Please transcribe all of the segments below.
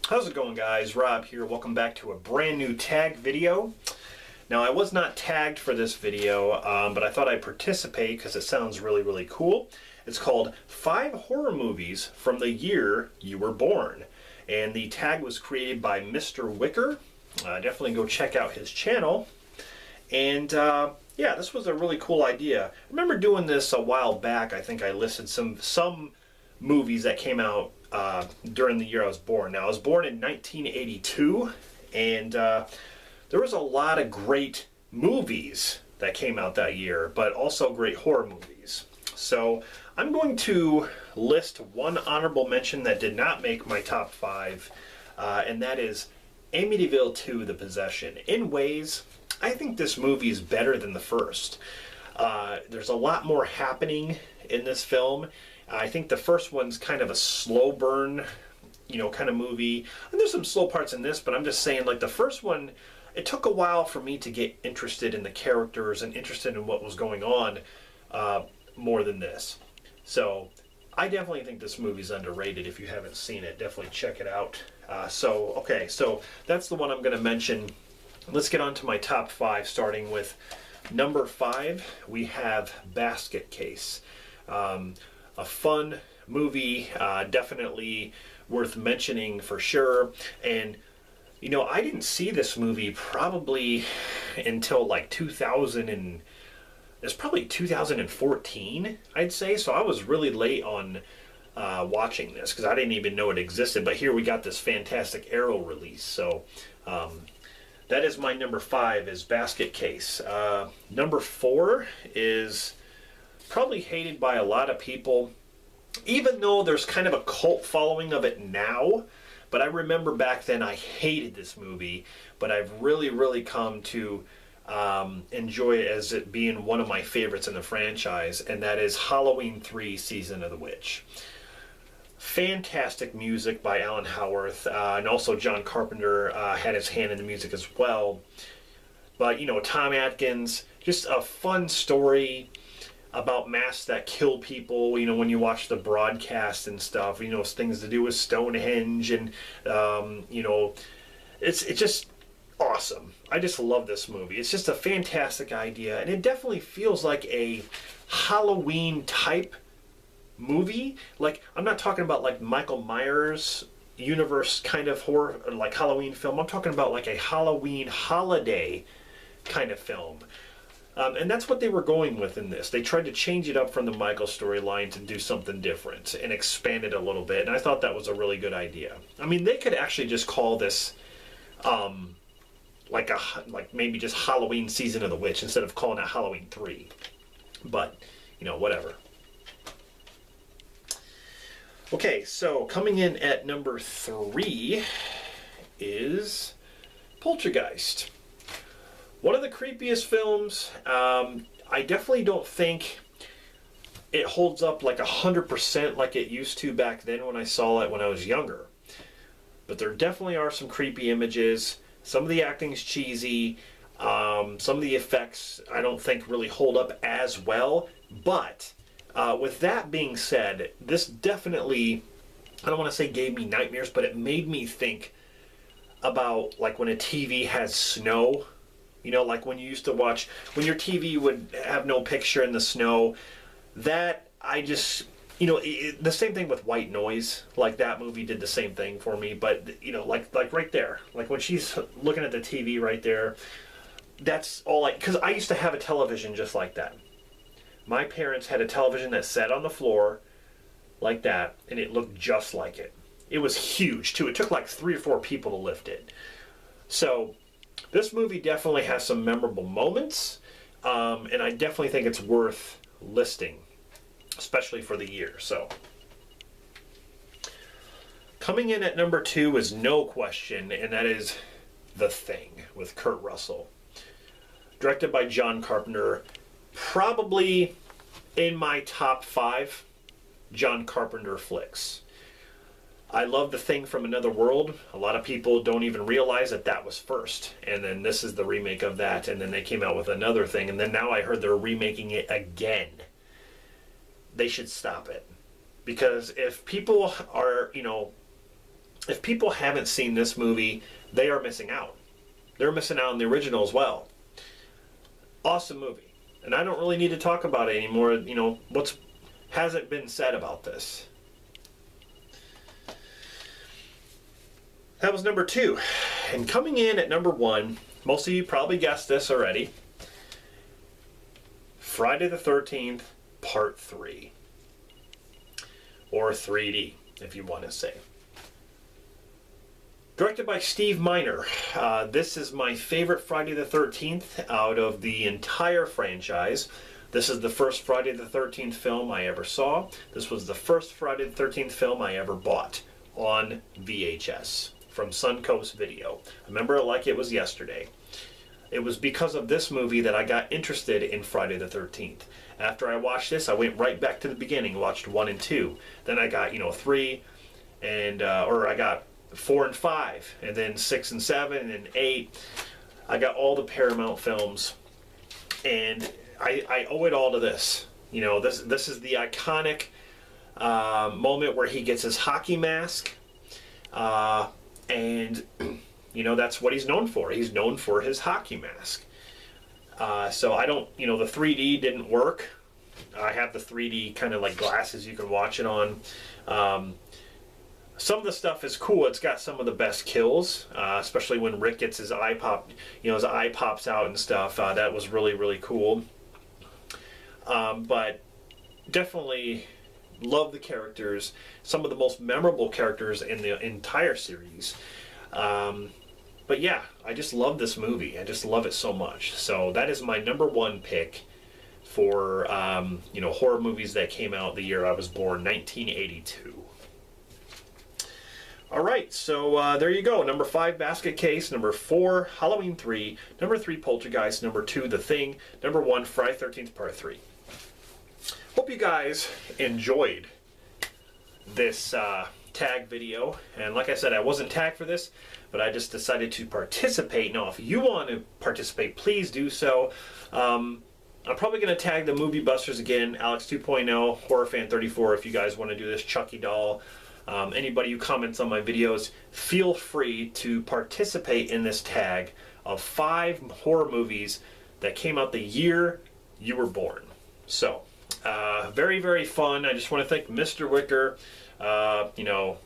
How's it going, guys? Rob here. Welcome back to a brand new tag video. Now, I was not tagged for this video, but I thought I'd participate because it sounds really cool. It's called 5 Horror Movies from the Year You Were Born. And the tag was created by Mr. Wicker. Definitely go check out his channel. And yeah, this was a really cool idea. I remember doing this a while back. I think I listed some movies that came out during the year I was born. Now, I was born in 1982, and there was a lot of great movies that came out that year, but also great horror movies. So I'm going to list one honorable mention that did not make my top 5, and that is Amityville 2: The Possession. In ways, I think this movie is better than the first. There's a lot more happening in this film. I think the first one's kind of a slow burn, kind of movie. And there's some slow parts in this, but I'm just saying, like, the first one, it took a while for me to get interested in the characters and interested in what was going on more than this. So I definitely think this movie's underrated. If you haven't seen it, definitely check it out. Okay, so that's the one I'm going to mention. Let's get on to my top 5, starting with number 5. We have Basket Case. A fun movie, definitely worth mentioning for sure. And I didn't see this movie probably until like 2014, I'd say. So I was really late on watching this because I didn't even know it existed. But here we got this fantastic Arrow release. So that is my number 5, is Basket Case. Number 4 is probably hated by a lot of people, even though there's kind of a cult following of it now. But I remember back then I hated this movie, but I've really come to enjoy it as it being one of my favorites in the franchise, and that is Halloween 3: Season of the Witch. Fantastic music by Alan Howarth, and also John Carpenter had his hand in the music as well. But Tom Atkins, just a fun story about masks that kill people. When you watch the broadcast and stuff, it's things to do with Stonehenge, and it's just awesome. I just love this movie. It's just a fantastic idea, and it definitely feels like a Halloween type movie. Like, I'm not talking about like Michael Myers universe kind of horror, like Halloween film. I'm talking about like a Halloween holiday kind of film. And that's what they were going with in this. They tried to change it up from the Michael storyline to do something different and expand it a little bit. And I thought that was a really good idea. I mean, they could actually just call this like maybe just Halloween Season of the Witch instead of calling it Halloween 3. But, whatever. Okay, so coming in at number 3 is Poltergeist. One of the creepiest films. I definitely don't think it holds up like 100% like it used to back then when I saw it when I was younger. But there definitely are some creepy images. Some of the acting's cheesy. Some of the effects I don't think really hold up as well. But with that being said, this definitely, I don't want to say gave me nightmares, but it made me think about like when a TV has snow. Like when you used to watch, when your TV would have no picture in the snow, that I just, the same thing with White Noise. Like, that movie did the same thing for me. But, like right there, like when she's looking at the TV right there, that's all because I used to have a television just like that. My parents had a television that sat on the floor like that, and it looked just like it. It was huge, too. It took like 3 or 4 people to lift it. So this movie definitely has some memorable moments, and I definitely think it's worth listing, especially for the year. So, coming in at number 2 is no question, and that is The Thing with Kurt Russell. Directed by John Carpenter, probably in my top 5 John Carpenter flicks. I love The Thing from Another World. A lot of people don't even realize that that was first. And then this is the remake of that. And then they came out with another thing. And then now I heard they're remaking it again. They should stop it. Because if people are, if people haven't seen this movie, they are missing out. They're missing out on the original as well. Awesome movie. And I don't really need to talk about it anymore. You know, what's hasn't been said about this. That was number 2. And coming in at number 1, most of you probably guessed this already. Friday the 13th, Part 3. Or 3D, if you want to say. Directed by Steve Miner. This is my favorite Friday the 13th out of the entire franchise. This is the first Friday the 13th film I ever saw. This was the first Friday the 13th film I ever bought on VHS from Suncoast Video. I remember it like it was yesterday. It was because of this movie that I got interested in Friday the 13th. After I watched this, I went right back to the beginning, watched 1 and 2. Then I got, 3 and, or I got 4 and 5, and then 6 and 7 and 8. I got all the Paramount films, and I owe it all to this. You know, this is the iconic moment where he gets his hockey mask, and you know, that's what he's known for. He's known for his hockey mask. So I don't, the 3D didn't work. I have the 3D kind of like glasses you can watch it on. Some of the stuff is cool. It's got some of the best kills, especially when Rick gets his eye popped, his eye pops out and stuff. That was really, really cool. But definitely love the characters. Some of the most memorable characters in the entire series. But yeah, I just love this movie. I just love it so much. So that is my number 1 pick for, horror movies that came out the year I was born, 1982. All right, so there you go. Number 5, Basket Case. Number 4, Halloween 3. Number 3, Poltergeist. Number 2, The Thing. Number 1, Friday 13th, Part 3. Hope you guys enjoyed this tag video. And like I said, I wasn't tagged for this, but I just decided to participate. Now, if you want to participate, please do so. I'm probably going to tag the Movie Busters again, Alex 2.0, HorrorFan34, if you guys want to do this, Chucky Doll. Anybody who comments on my videos, feel free to participate in this tag of 5 horror movies that came out the year you were born. So, very, very fun. I just want to thank Mr. Wicker,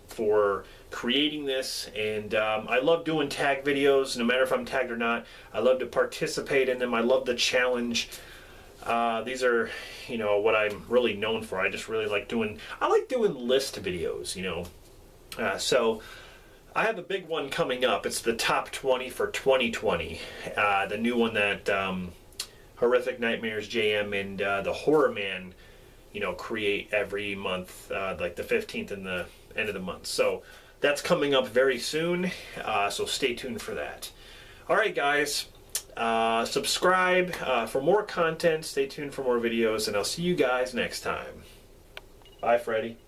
for creating this. And I love doing tag videos, no matter if I'm tagged or not. I love to participate in them. I love the challenge. These are, what I'm really known for. I just really like doing list videos, So I have a big one coming up. It's the top 20 for 2020. The new one that Horrific Nightmares JM and the Horror Man, create every month, like the 15th and the end of the month. So that's coming up very soon. So stay tuned for that. All right, guys. Subscribe for more content. Stay tuned for more videos, and I'll see you guys next time. Bye, Freddy.